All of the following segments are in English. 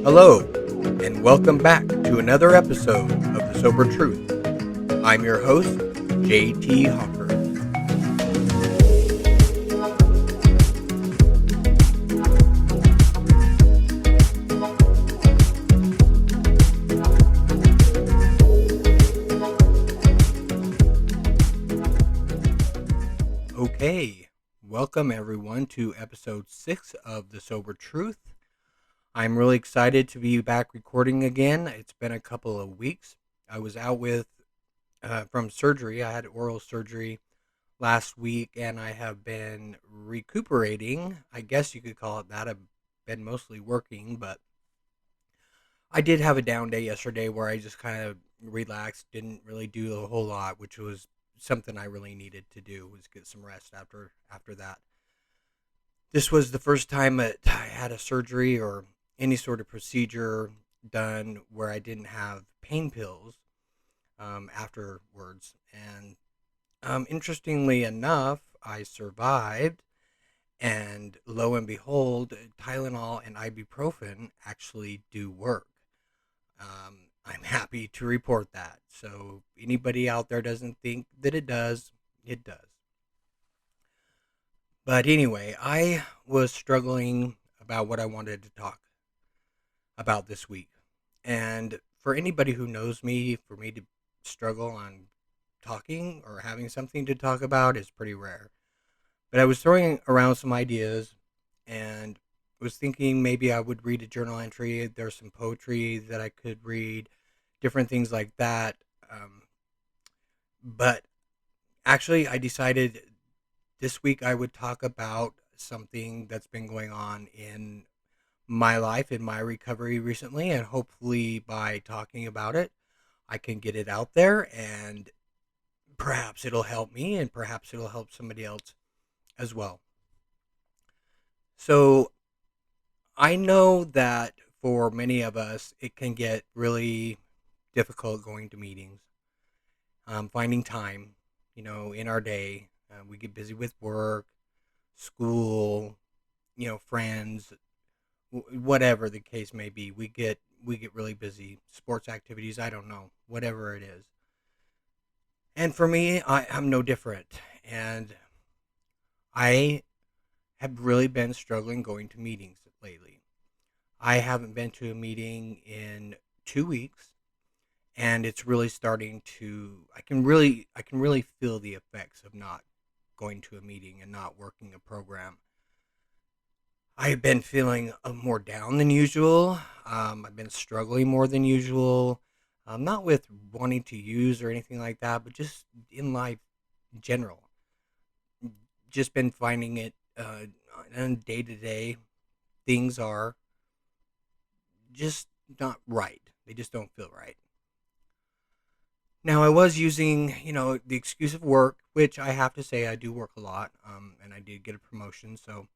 Hello, and welcome back to another episode of The Sober Truth. I'm your host, J.T. Hawker. Okay, welcome everyone to episode 6 of The Sober Truth. I'm really excited to be back recording again. It's been a couple of weeks. I was out from surgery. I had oral surgery last week, and I have been recuperating. I guess you could call it that. I've been mostly working, but I did have a down day yesterday where I just kind of relaxed, didn't really do a whole lot, which was something I really needed to do, was get some rest after that. This was the first time that I had a surgery or any sort of procedure done where I didn't have pain pills afterwards. And interestingly enough, I survived, and lo and behold, Tylenol and ibuprofen actually do work. I'm happy to report that. So anybody out there doesn't think that it does, it does. But anyway, I was struggling about what I wanted to talk about this week. And for anybody who knows me, for me to struggle on talking or having something to talk about is pretty rare. But I was throwing around some ideas and was thinking maybe I would read a journal entry. There's some poetry that I could read, different things like that. But actually, I decided this week I would talk about something that's been going on in my life, in my recovery recently, and hopefully by talking about it, I can get it out there, and perhaps it'll help me, and perhaps it'll help somebody else as well. So I know that for many of us, it can get really difficult going to meetings, finding time, in our day. We get busy with work, school, friends, whatever the case may be. We get really busy. Sports activities, I don't know, whatever it is. And for me, I'm no different. And I have really been struggling going to meetings lately. I haven't been to a meeting in 2 weeks, and it's really starting to, I can really feel the effects of not going to a meeting and not working a program. I've been feeling more down than usual. I've been struggling more than usual. Not with wanting to use or anything like that, but just in life in general. Just been finding it on day-to-day. Things are just not right. They just don't feel right. Now, I was using, the excuse of work, which I have to say I do work a lot, and I did get a promotion, so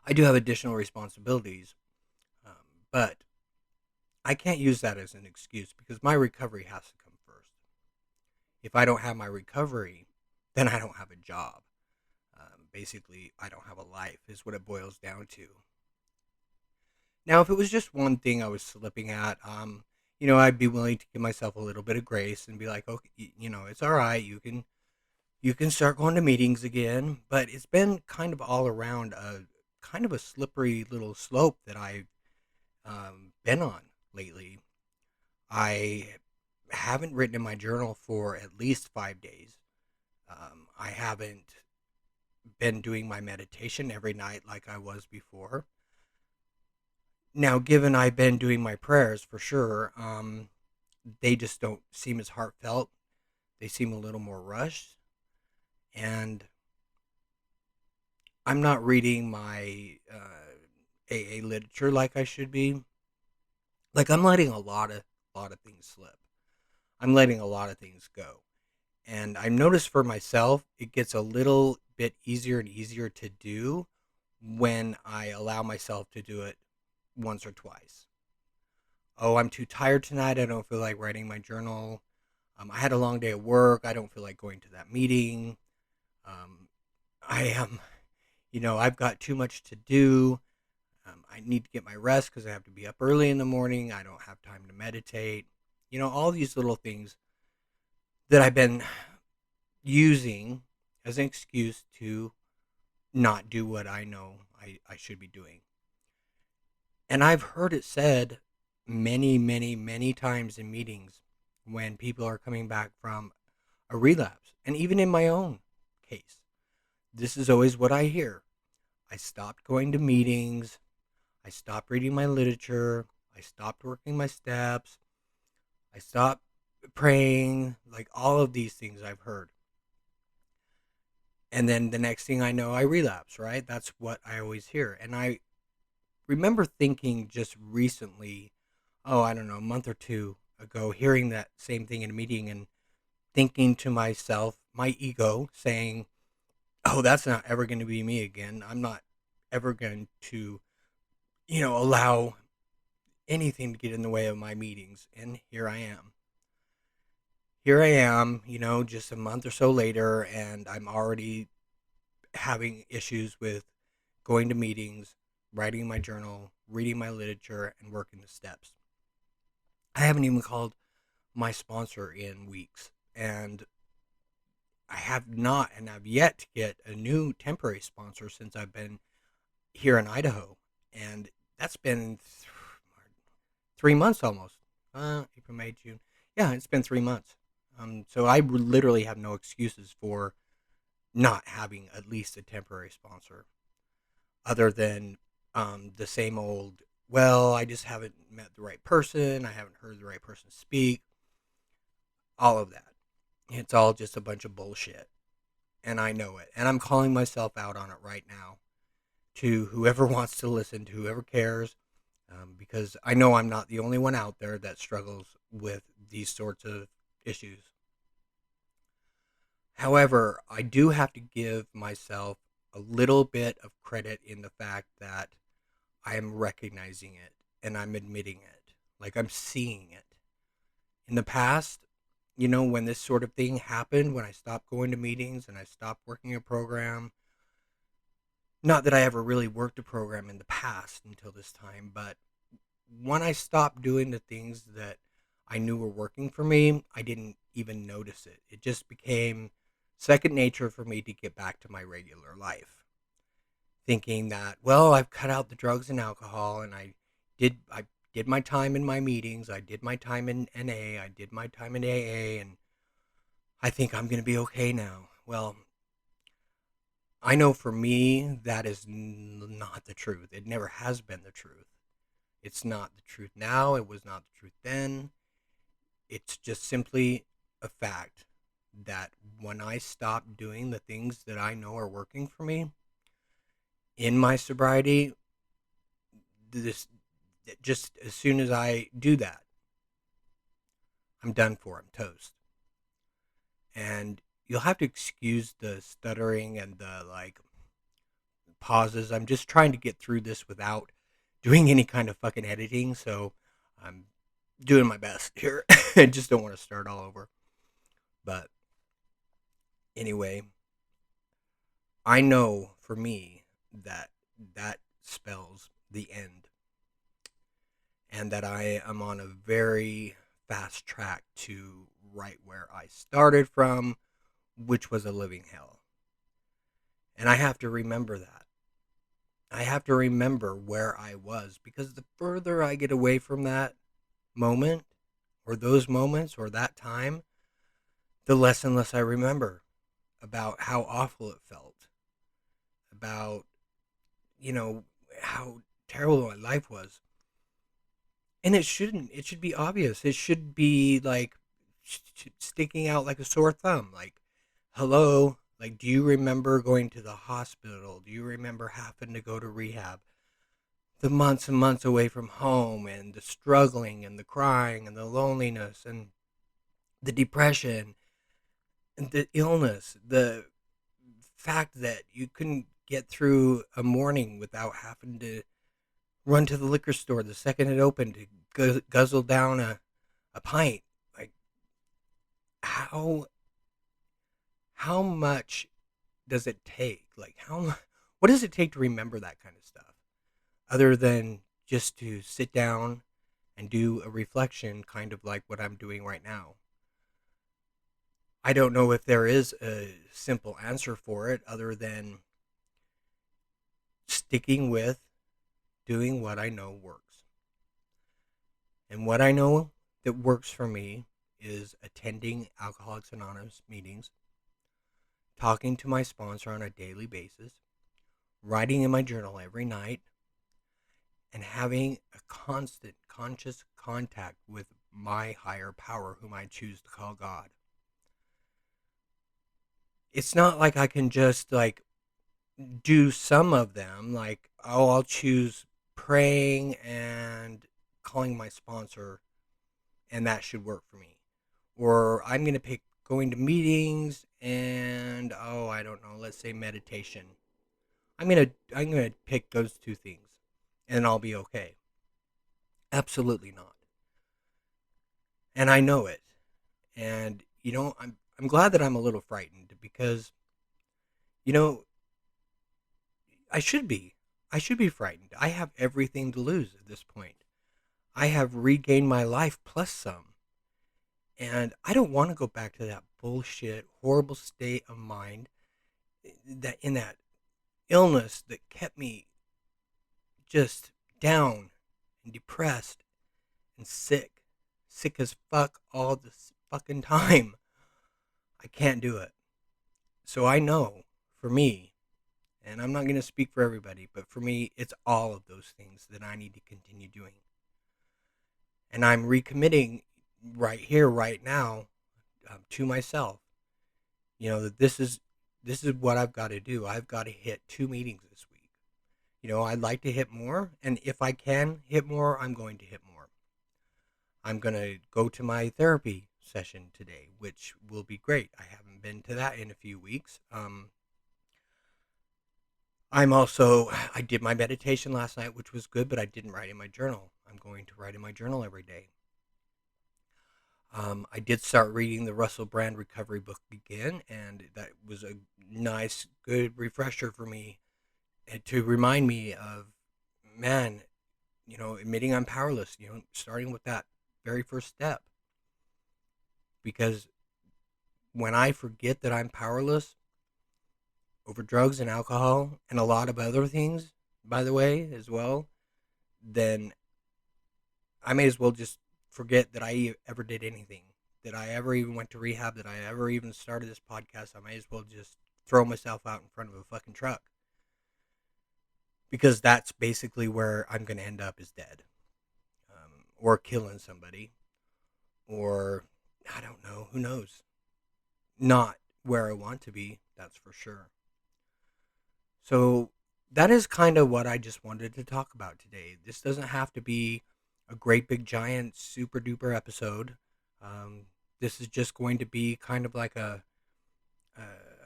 I do have additional responsibilities, but I can't use that as an excuse because my recovery has to come first. If I don't have my recovery, then I don't have a job. Basically, I don't have a life is what it boils down to. Now, if it was just one thing I was slipping at, I'd be willing to give myself a little bit of grace and be like, okay, it's all right. You can start going to meetings again. But it's been kind of all around kind of a slippery little slope that I've been on lately. I haven't written in my journal for at least 5 days. I haven't been doing my meditation every night like I was before. Now, given I've been doing my prayers for sure, they just don't seem as heartfelt. They seem a little more rushed. And I'm not reading my AA literature like I should be. Like, I'm letting a lot of things slip. I'm letting a lot of things go. And I've noticed for myself, it gets a little bit easier and easier to do when I allow myself to do it once or twice. Oh, I'm too tired tonight. I don't feel like writing my journal. I had a long day at work. I don't feel like going to that meeting. I am, I've got too much to do. I need to get my rest because I have to be up early in the morning. I don't have time to meditate. All these little things that I've been using as an excuse to not do what I know I should be doing. And I've heard it said many, many, many times in meetings when people are coming back from a relapse. And even in my own case, this is always what I hear. I stopped going to meetings. I stopped reading my literature. I stopped working my steps. I stopped praying. Like all of these things I've heard. And then the next thing I know, I relapse, right? That's what I always hear. And I remember thinking just recently, I don't know, a month or two ago, hearing that same thing in a meeting and thinking to myself, my ego saying, oh, that's not ever going to be me again. I'm not ever going to, allow anything to get in the way of my meetings. And here I am. Just a month or so later, and I'm already having issues with going to meetings, writing my journal, reading my literature, and working the steps. I haven't even called my sponsor in weeks, and I have not, and I've yet to get a new temporary sponsor since I've been here in Idaho, and that's been 3 months almost. April, May, June. Yeah, it's been 3 months. So I literally have no excuses for not having at least a temporary sponsor, other than the same old, well, I just haven't met the right person, I haven't heard the right person speak, all of that. It's all just a bunch of bullshit, and I know it, and I'm calling myself out on it right now to whoever wants to listen, to whoever cares, because I know I'm not the only one out there that struggles with these sorts of issues. However, I do have to give myself a little bit of credit in the fact that I am recognizing it and I'm admitting it. Like I'm seeing it. In the past, when this sort of thing happened, when I stopped going to meetings and I stopped working a program, not that I ever really worked a program in the past until this time, but when I stopped doing the things that I knew were working for me, I didn't even notice it. It just became second nature for me to get back to my regular life. Thinking that, well, I've cut out the drugs and alcohol, and I did my time in my meetings, I did my time in NA, I did my time in AA, and I think I'm going to be okay now. Well, I know for me that is not the truth. It never has been the truth. It's not the truth now. It was not the truth then. It's just simply a fact that when I stopped doing the things that I know are working for me in my sobriety, this just as soon as I do that, I'm done for. I'm toast. And you'll have to excuse the stuttering and the pauses. I'm just trying to get through this without doing any kind of fucking editing, so I'm doing my best here. I just don't want to start all over. But anyway, I know for me that that spells the end, and that I am on a very fast track to right where I started from, which was a living hell. And I have to remember that. I have to remember where I was, because the further I get away from that moment or those moments or that time, the less and less I remember about how awful it felt, about, how terrible my life was. And it shouldn't. It should be obvious. It should be like sticking out like a sore thumb. Like, hello, like, do you remember going to the hospital? Do you remember having to go to rehab? The months and months away from home, and the struggling and the crying and the loneliness and the depression and the illness, the fact that you couldn't get through a morning without having to run to the liquor store the second it opened to guzzle down a pint. Like, how much does it take? Like, what does it take to remember that kind of stuff? other than just to sit down and do a reflection, kind of like what I'm doing right now. I don't know if there is a simple answer for it other than sticking with doing what I know works. And what I know that works for me is attending Alcoholics Anonymous meetings, talking to my sponsor on a daily basis, writing in my journal every night, and having a constant conscious contact with my higher power, whom I choose to call God. It's not like I can just do some of them, like, oh, I'll choose praying and calling my sponsor, and that should work for me. Or I'm going to pick going to meetings and, oh, I don't know, let's say meditation. I'm going to pick those two things and I'll be okay. Absolutely not. And I know it. And I'm glad that I'm a little frightened because you know, I should be. I should be frightened. I have everything to lose at this point. I have regained my life plus some. And I don't want to go back to that bullshit, horrible state of mind that in that illness that kept me just down and depressed and sick. Sick as fuck all this fucking time. I can't do it. So I know for me, and I'm not going to speak for everybody, but for me, it's all of those things that I need to continue doing. And I'm recommitting right here, right now, to myself. That this is what I've got to do. I've got to hit 2 meetings this week. I'd like to hit more, and if I can hit more, I'm going to hit more. I'm going to go to my therapy session today, which will be great. I haven't been to that in a few weeks. I did my meditation last night, which was good, but I didn't write in my journal. I'm going to write in my journal every day. I did start reading the Russell Brand recovery book again, and that was a nice, good refresher for me to remind me of, man, admitting I'm powerless, starting with that very first step. Because when I forget that I'm powerless over drugs and alcohol and a lot of other things, by the way, as well, then I may as well just forget that I ever did anything, that I ever even went to rehab, that I ever even started this podcast. I may as well just throw myself out in front of a fucking truck. Because that's basically where I'm going to end up, is dead. Or killing somebody. Or, I don't know, who knows? Not where I want to be, that's for sure. So that is kind of what I just wanted to talk about today. This doesn't have to be a great big giant super duper episode. This is just going to be kind of like a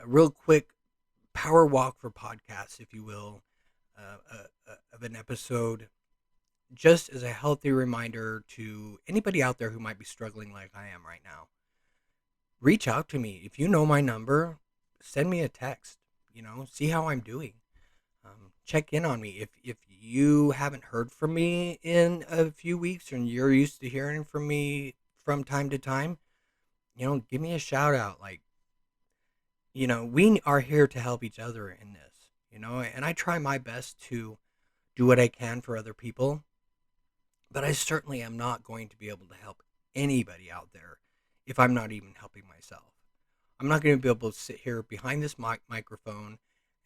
real quick PowerWalk for podcasts, if you will, of an episode, just as a healthy reminder to anybody out there who might be struggling like I am right now. Reach out to me. If you know my number, send me a text. See how I'm doing. Check in on me. If you haven't heard from me in a few weeks and you're used to hearing from me from time to time, give me a shout out. We are here to help each other in this, and I try my best to do what I can for other people, but I certainly am not going to be able to help anybody out there if I'm not even helping myself. I'm not going to be able to sit here behind this microphone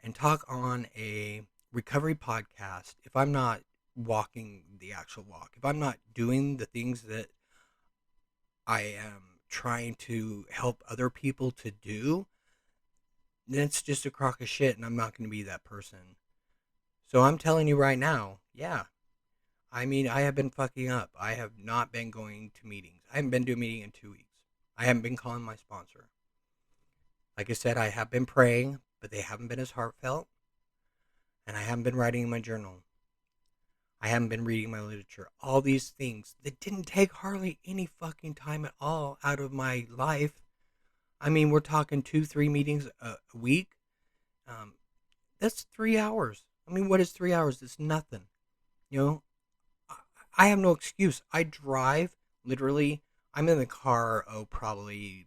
and talk on a recovery podcast if I'm not walking the actual walk, if I'm not doing the things that I am trying to help other people to do, then it's just a crock of shit and I'm not going to be that person. So I'm telling you right now, yeah, I have been fucking up. I have not been going to meetings. I haven't been to a meeting in 2 weeks. I haven't been calling my sponsor. Like I said, I have been praying, but they haven't been as heartfelt. And I haven't been writing in my journal. I haven't been reading my literature. All these things that didn't take hardly any fucking time at all out of my life. We're talking 2-3 meetings a week. That's 3 hours. What is 3 hours? It's nothing. You know, I have no excuse. I drive literally. I'm in the car. Oh, probably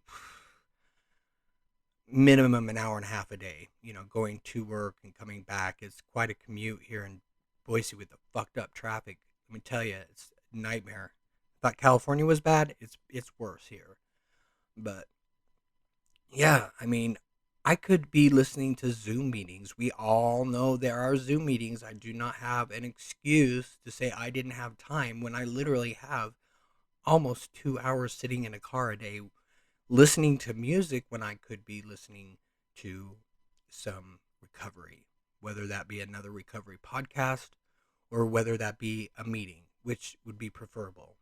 minimum an hour and a half a day. Going to work and coming back. It's quite a commute here in Boise with the fucked up traffic. Let me tell you, it's a nightmare. I thought California was bad. It's worse here. But yeah, I mean, I could be listening to Zoom meetings. We all know there are Zoom meetings. I do not have an excuse to say I didn't have time when I literally have almost 2 hours sitting in a car a day listening to music when I could be listening to some recovery, whether that be another recovery podcast or whether that be a meeting, which would be preferable.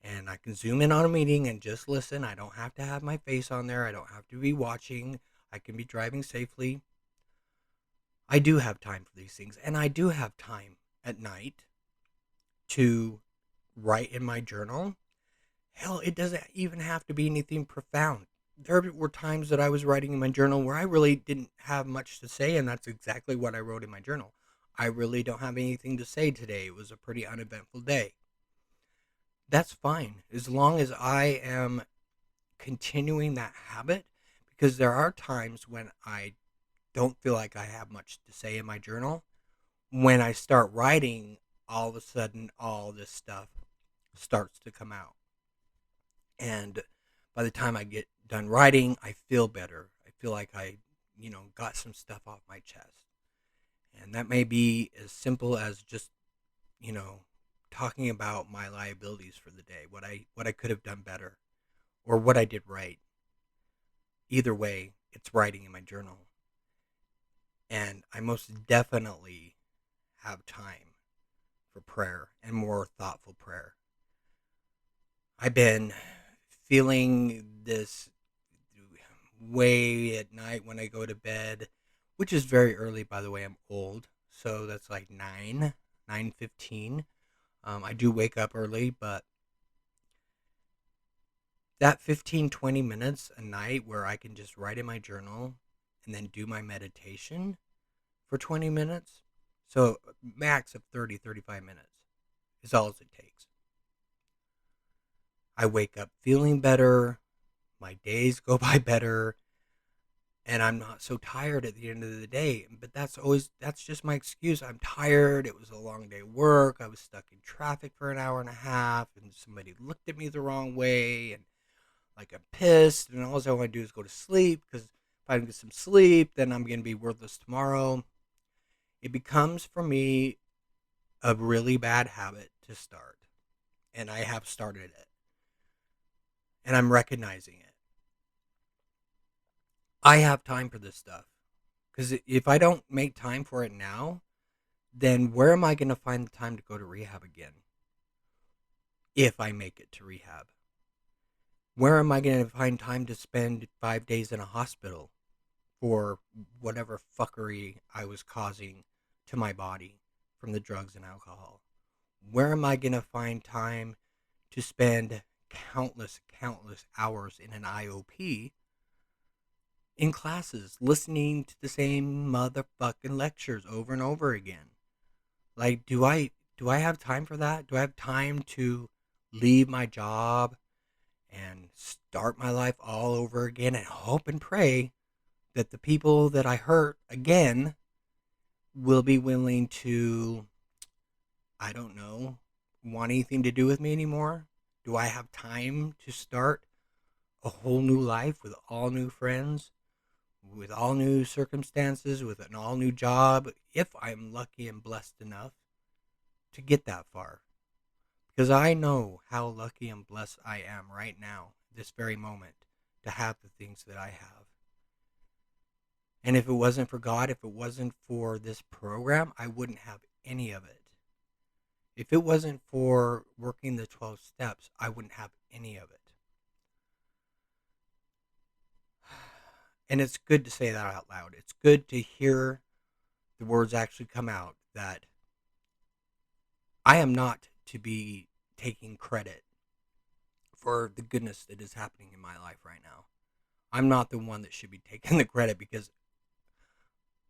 And I can zoom in on a meeting and just listen. I don't have to have my face on there. I don't have to be watching. I can be driving safely. I do have time for these things. And I do have time at night to write in my journal. Hell, it doesn't even have to be anything profound. There were times that I was writing in my journal where I really didn't have much to say, and that's exactly what I wrote in my journal. I really don't have anything to say today. It was a pretty uneventful day. That's fine, as long as I am continuing that habit, because there are times when I don't feel like I have much to say in my journal. When I start writing, all of a sudden, all this stuff starts to come out. And by the time I get done writing, I feel better. I feel like I, got some stuff off my chest. And that may be as simple as just, you know, talking about my liabilities for the day, what I could have done better, or what I did right. Either way, it's writing in my journal. And I most definitely have time for prayer and more thoughtful prayer. I've been feeling this way at night when I go to bed, which is very early, by the way. I'm old, so that's like 9:15. I do wake up early, but that 15-20 minutes a night where I can just write in my journal and then do my meditation for 20 minutes, so max of 30-35 minutes is all it takes. I wake up feeling better, my days go by better, and I'm not so tired at the end of the day. But that's just my excuse. I'm tired. It was a long day of work. I was stuck in traffic for an hour and a half, and somebody looked at me the wrong way, and like I'm pissed, and all I want to do is go to sleep, because if I don't get some sleep, then I'm going to be worthless tomorrow. It becomes for me a really bad habit to start, and I have started it, and I'm recognizing it. I have time for this stuff, because if I don't make time for it now, then where am I going to find the time to go to rehab again? If I make it to rehab, where am I going to find time to spend 5 days in a hospital for whatever fuckery I was causing to my body from the drugs and alcohol? Where am I going to find time to spend countless hours in an IOP in classes, listening to the same motherfucking lectures over and over again? Like, do I have time for that? Do I have time to leave my job and start my life all over again and hope and pray that the people that I hurt again will be willing to, I don't know, want anything to do with me anymore? Do I have time to start a whole new life with all new friends, with all new circumstances, with an all new job, if I'm lucky and blessed enough to get that far? Because I know how lucky and blessed I am right now, this very moment, to have the things that I have. And if it wasn't for God, if it wasn't for this program, I wouldn't have any of it. If it wasn't for working the 12 steps, I wouldn't have any of it. And it's good to say that out loud. It's good to hear the words actually come out, that I am not to be taking credit for the goodness that is happening in my life right now. I'm not the one that should be taking the credit, because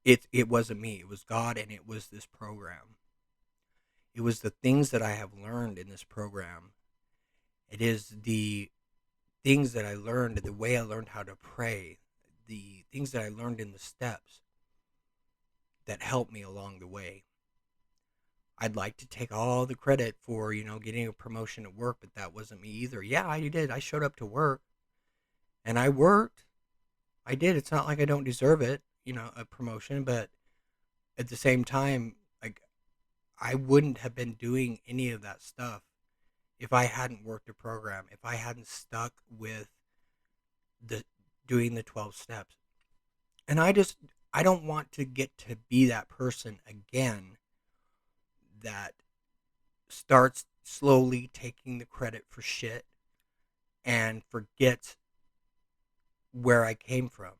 it wasn't me. It was God, and it was this program. It was the things that I have learned in this program. It is the things that I learned, the way I learned how to pray, the things that I learned in the steps that helped me along the way. I'd like to take all the credit for, getting a promotion at work, but that wasn't me either. Yeah, I did. I showed up to work and I worked. I did. It's not like I don't deserve it, a promotion, but at the same time, like, I wouldn't have been doing any of that stuff if I hadn't worked a program, if I hadn't stuck with the doing the 12 steps. And I don't want to get to be that person again that starts slowly taking the credit for shit and forgets where I came from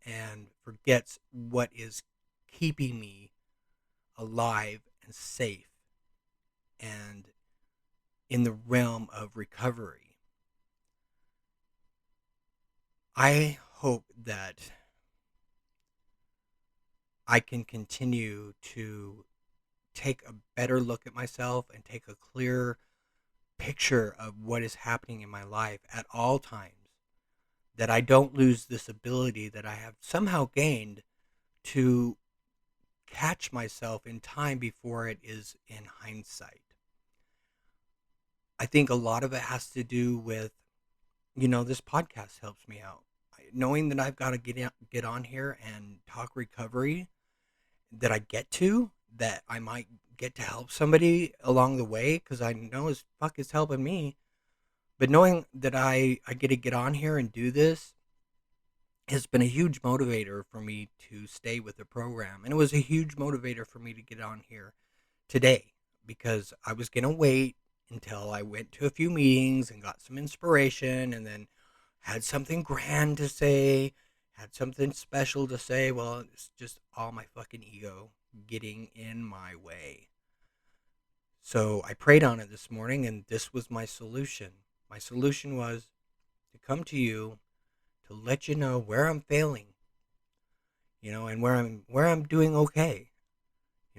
and forgets what is keeping me alive and safe and in the realm of recovery. I hope that I can continue to take a better look at myself and take a clear picture of what is happening in my life at all times. That I don't lose this ability that I have somehow gained to catch myself in time before it is in hindsight. I think a lot of it has to do with, this podcast helps me out. Knowing that I've got to get on here and talk recovery, that I might get to help somebody along the way, because I know as fuck it's helping me. But knowing that I get to get on here and do this has been a huge motivator for me to stay with the program. And it was a huge motivator for me to get on here today, because I was going to wait until I went to a few meetings and got some inspiration and then had something grand to say, had something special to say. Well, it's just all my fucking ego getting in my way. So I prayed on it this morning, and this was my solution. My solution was to come to you to let you know where I'm failing, and where I'm doing okay.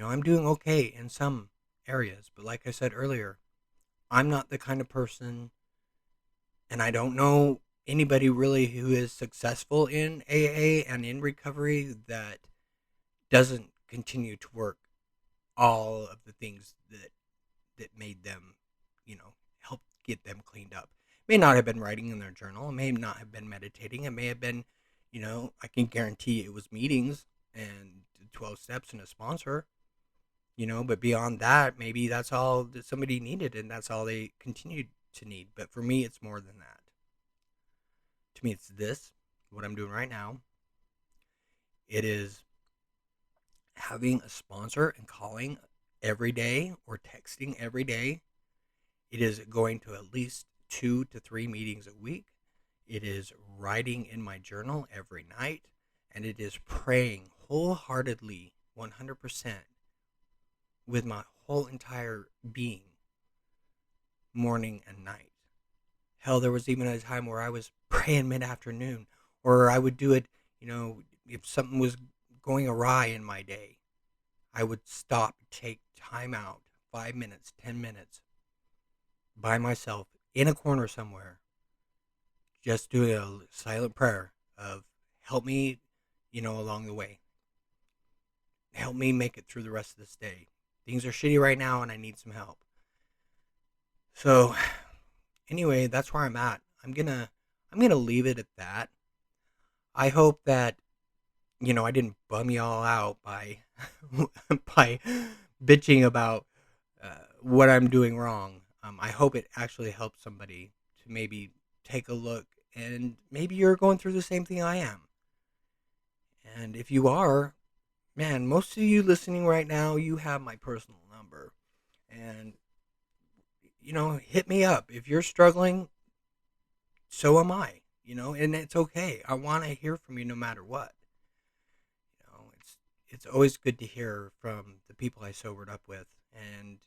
I'm doing okay in some areas, but like I said earlier, I'm not the kind of person, and I don't know anybody really who is successful in AA and in recovery that doesn't continue to work all of the things that made them, help get them cleaned up. It may not have been writing in their journal. It may not have been meditating. It may have been, I can guarantee it was meetings and 12 steps and a sponsor, but beyond that, maybe that's all that somebody needed and that's all they continued to need. But for me, it's more than that. To me, it's what I'm doing right now. It is having a sponsor and calling every day or texting every day. It is going to at least 2 to 3 meetings a week. It is writing in my journal every night, and it is praying wholeheartedly, 100%, with my whole entire being, morning and night. Hell, there was even a time where I was praying mid-afternoon, or I would do it, if something was going awry in my day, I would stop, take time out, 5 minutes, 10 minutes, by myself, in a corner somewhere, just doing a silent prayer of, help me, along the way. Help me make it through the rest of this day. Things are shitty right now and I need some help. So, anyway, that's where I'm at. I'm gonna leave it at that. I hope that, I didn't bum y'all out by by bitching about what I'm doing wrong. I hope it actually helps somebody to maybe take a look, and maybe you're going through the same thing I am. And if you are, man, most of you listening right now, you have my personal number. And, hit me up. If you're struggling, so am I, and it's okay. I want to hear from you no matter what. It's always good to hear from the people I sobered up with, and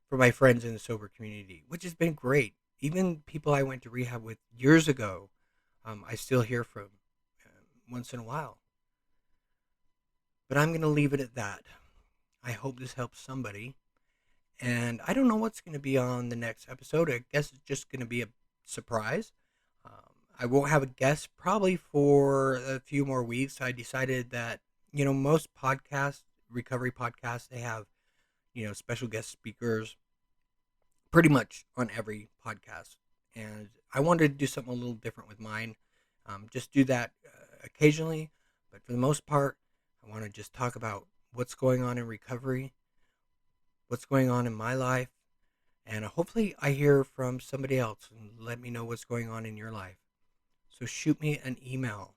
for my friends in the sober community, which has been great. Even people I went to rehab with years ago, I still hear from once in a while. But I'm going to leave it at that. I hope this helps somebody. And I don't know what's going to be on the next episode. I guess it's just going to be a surprise. I won't have a guest probably for a few more weeks. I decided that, most podcasts, recovery podcasts, they have, special guest speakers pretty much on every podcast. And I wanted to do something a little different with mine. Just do that occasionally. But for the most part, I want to just talk about what's going on in recovery, what's going on in my life, and hopefully I hear from somebody else and let me know what's going on in your life. So shoot me an email,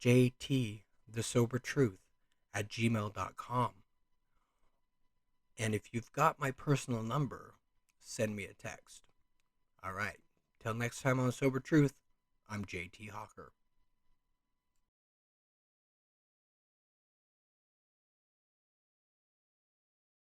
jtthesobertruth@gmail.com. And if you've got my personal number, send me a text. All right. Till next time on Sober Truth, I'm JT Hawker.